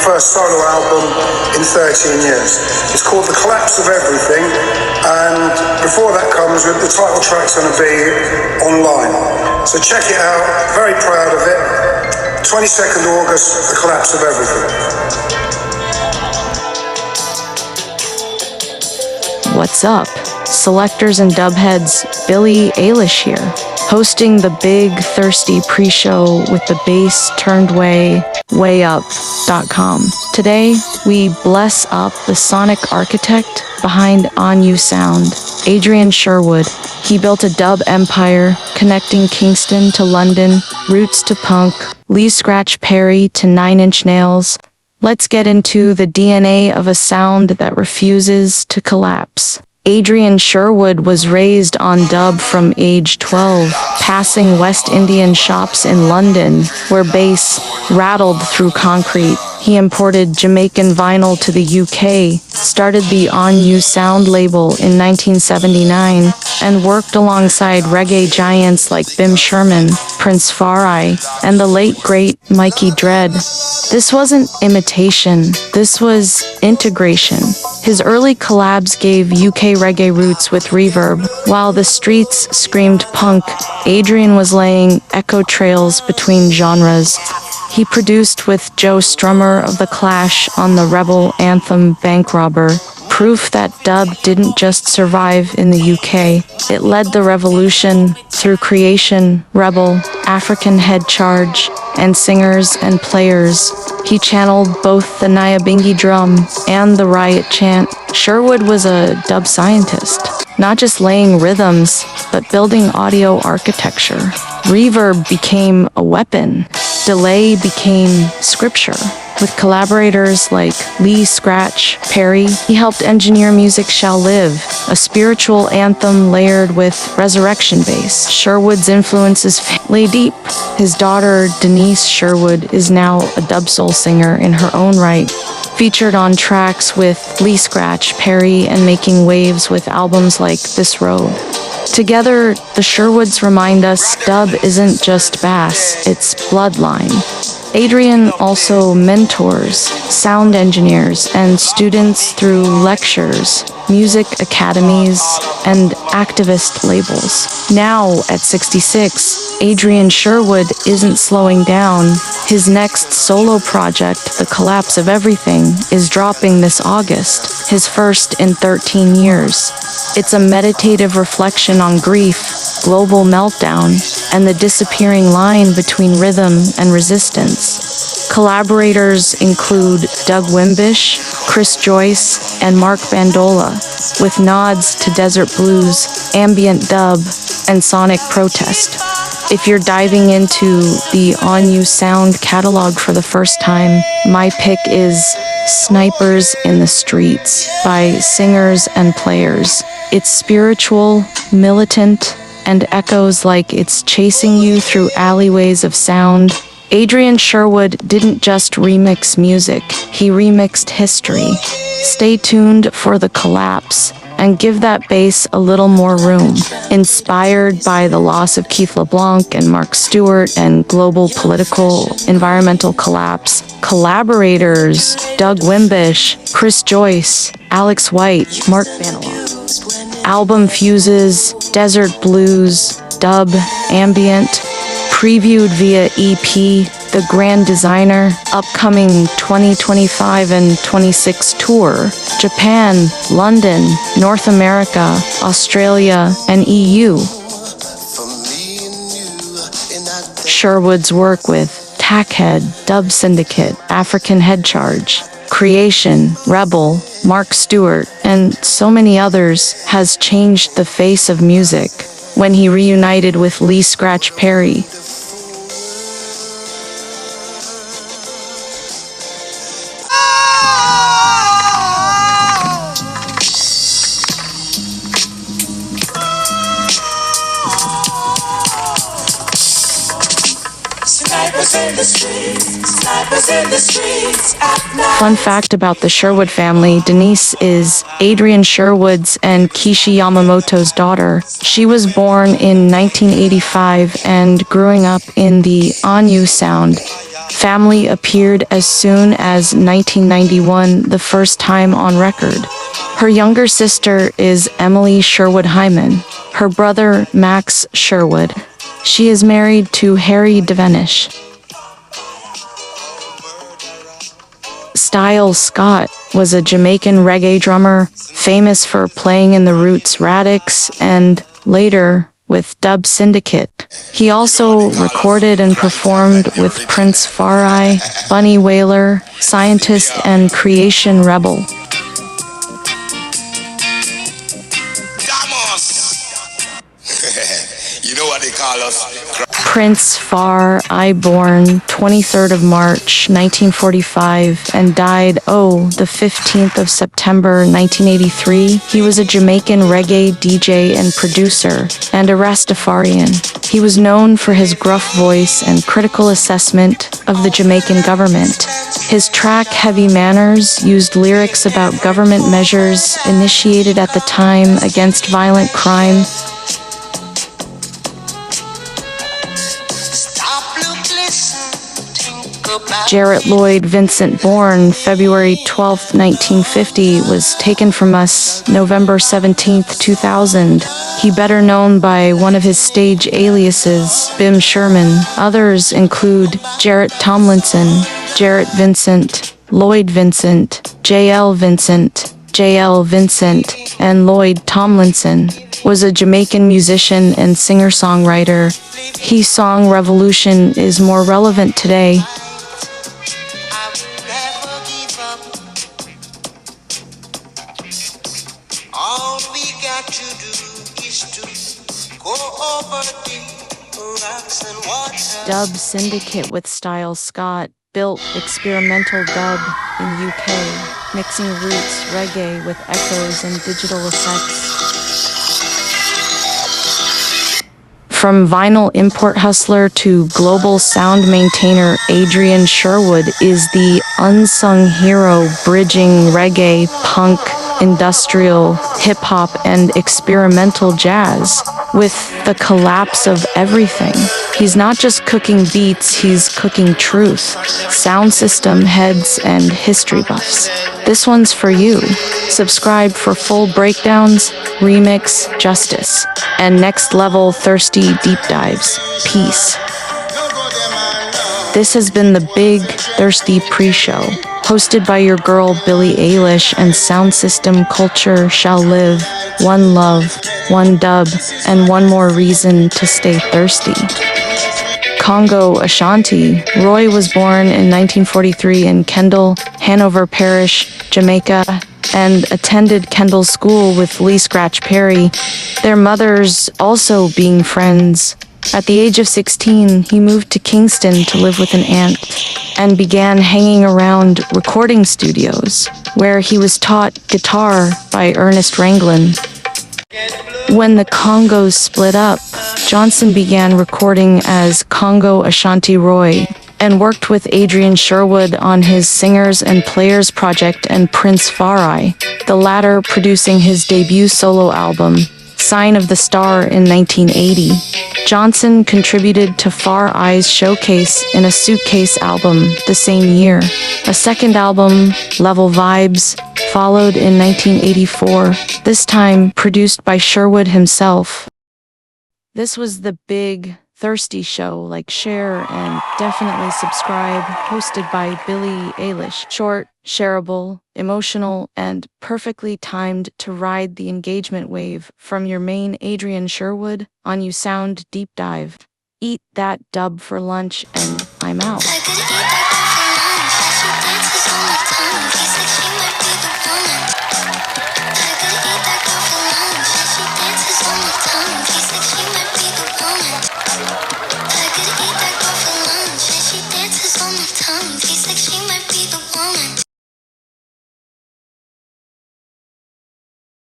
first solo album in 13 years. It's called The Collapse of Everything, and before that comes, the title track's going to be online. So check it out, very proud of it. 22nd August, The Collapse of Everything. What's up? Selectors and dubheads, Billie, AIlish here, hosting the big, thirsty pre-show with the bass turned way up.com. Today, we bless up the sonic architect behind On You Sound, Adrian Sherwood. He built a dub empire, connecting Kingston to London, roots to punk, Lee Scratch Perry to Nine Inch Nails. Let's get into the DNA of a sound that refuses to collapse. Adrian Sherwood was raised on dub from age 12, passing West Indian shops in London, where bass rattled through concrete. He imported Jamaican vinyl to the UK, started the On You Sound label in 1979, and worked alongside reggae giants like Bim Sherman, Prince Farai, and the late great Mikey Dread. This wasn't imitation, this was integration. His early collabs gave UK reggae roots with reverb. While the streets screamed punk, Adrian was laying echo trails between genres. He produced with Joe Strummer of The Clash on the rebel anthem Bank Robber, proof that dub didn't just survive in the UK. It led the revolution through creation, rebel, African head charge, and singers and players. He channeled both the Nyabingi drum and the riot chant. Sherwood was a dub scientist, not just laying rhythms, but building audio architecture. Reverb became a weapon. Delay became scripture. With collaborators like Lee Scratch Perry, he helped engineer Music Shall Live, a spiritual anthem layered with resurrection bass. Sherwood's influences lay deep. His daughter, Denise Sherwood, is now a dub soul singer in her own right, featured on tracks with Lee Scratch Perry and making waves with albums like This Road. Together, the Sherwoods remind us dub isn't just bass, it's bloodline. Adrian also mentors sound engineers and students through lectures, music academies, and activist labels. Now, at 66, Adrian Sherwood isn't slowing down. His next solo project, The Collapse of Everything, is dropping this August, his first in 13 years. It's a meditative reflection on grief, global meltdown, and the disappearing line between rhythm and resistance. Collaborators include Doug Wimbish, Chris Joyce, and Mark Bandola, with nods to desert blues, ambient dub, and sonic protest. If you're diving into the On You Sound catalog for the first time, my pick is Snipers in the Streets by singers and players. It's spiritual, militant, and echoes like it's chasing you through alleyways of sound. Adrian Sherwood didn't just remix music, he remixed history. Stay tuned for The Collapse and give that bass a little more room. Inspired by the loss of Keith LeBlanc and Mark Stewart and global political environmental collapse, collaborators Doug Wimbish, Chris Joyce, Alex White, Mark Bandola. Album fuses desert blues, dub, ambient, previewed via EP, The Grand Designer, upcoming 2025 and 26 tour, Japan, London, North America, Australia, and EU. Sherwood's work with Tackhead, Dub Syndicate, African Head Charge, Creation, Rebel, Mark Stewart, and so many others has changed the face of music when he reunited with Lee Scratch Perry. Snipers in Fun fact about the Sherwood family, Denise is Adrian Sherwood's and Kishi Yamamoto's daughter. She was born in 1985 and growing up in the Anyu sound. Family appeared as soon as 1991, the first time on record. Her younger sister is Emily Sherwood Hyman, her brother Max Sherwood. She is married to Harry Devenish. Style Scott was a Jamaican reggae drummer, famous for playing in the Roots Radics and later with Dub Syndicate. He also recorded and performed with Prince Farai, Bunny Wailer, Scientist, and Creation Rebel. You know what they call us? Prince Farai, born 23rd of March 1945 and died the 15th of September 1983. He was a Jamaican reggae DJ and producer and a Rastafarian. He was known for his gruff voice and critical assessment of the Jamaican government. His track Heavy Manners used lyrics about government measures initiated at the time against violent crime. Jarrett Lloyd Vincent, born February 12, 1950, was taken from us November 17, 2000. He better known by one of his stage aliases, Bim Sherman. Others include Jarrett Tomlinson, Jarrett Vincent, Lloyd Vincent, JL Vincent, JL Vincent, and Lloyd Tomlinson. Was a Jamaican musician and singer-songwriter. His song Revolution is more relevant today. All we got to do is to go over the rocks and water. Dub Syndicate with Style Scott built experimental dub in UK, mixing roots reggae with echoes and digital effects. From vinyl import hustler to global sound maintainer, Adrian Sherwood is the unsung hero bridging reggae, punk, industrial, hip-hop, and experimental jazz. With the collapse of everything, he's not just cooking beats, he's cooking truth, sound system heads, and history buffs. This one's for you. Subscribe for full breakdowns, remix, justice, and next level thirsty deep dives. Peace. This has been the Big Thirsty Pre-Show, hosted by your girl Billie AIlish, and sound system culture shall live. One love, one dub, and one more reason to stay thirsty. Congo Asante. Roy was born in 1943 in Kendal, Hanover Parish, Jamaica, and attended Kendal School with Lee Scratch Perry, their mothers also being friends. At the age of 16, he moved to Kingston to live with an aunt and began hanging around recording studios, where he was taught guitar by Ernest Ranglin. When the Congos split up, Johnson began recording as Congo Ashanti Roy and worked with Adrian Sherwood on his Singers and Players project and Prince Farai, the latter producing his debut solo album, Sign of the Star, in 1980. Johnson contributed to Farai's Showcase in a Suitcase album the same year. A second album, Level Vibes, followed in 1984, this time produced by Sherwood himself. This was the Big Thirsty Show. Like, share, and definitely subscribe. Hosted by Billie AIlish. Short, shareable, emotional, and perfectly timed to ride the engagement wave from your main Adrian Sherwood on You Sound Deep Dive. Eat that dub for lunch, and I'm out.